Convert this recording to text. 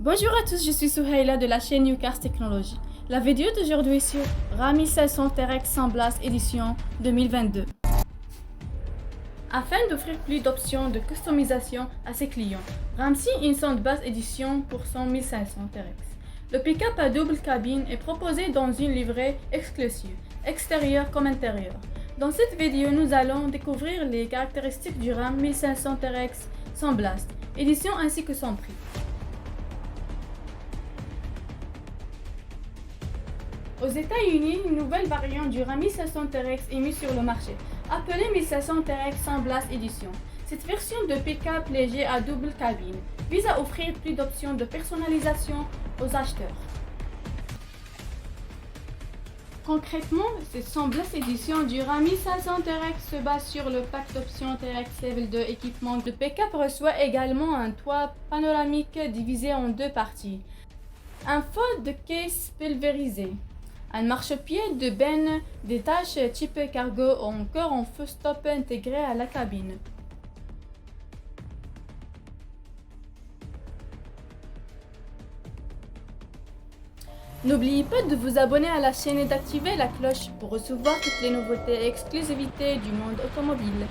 Bonjour à tous, je suis Souhaila de la chaîne Newcast Technology. La vidéo d'aujourd'hui sur RAM 1600 TRX sans blast édition 2022. Afin d'offrir plus d'options de customisation à ses clients, Ramsey une Soundbass édition pour son 1500 TRX. Le pick-up à double cabine est proposé dans une livrée exclusive, extérieure comme intérieure. Dans cette vidéo, nous allons découvrir les caractéristiques du RAM 1500 TRX sans blast édition ainsi que son prix. Aux États-Unis, une nouvelle variante du RAM 1500 TRX est mise sur le marché, appelée 1500 TRX sans blast édition. Cette version de pick-up léger à double cabine vise à offrir plus d'options de personnalisation aux acheteurs. Concrètement, cette sans blast édition du RAM 1500 TRX se base sur le pack d'options TRX Level 2 équipement. Le pick-up reçoit également un toit panoramique divisé en deux parties, un faux de caisse pulvérisé, un marchepied de benne, des tâches type cargo ou encore un feu stop intégré à la cabine. N'oubliez pas de vous abonner à la chaîne et d'activer la cloche pour recevoir toutes les nouveautés et exclusivités du monde automobile.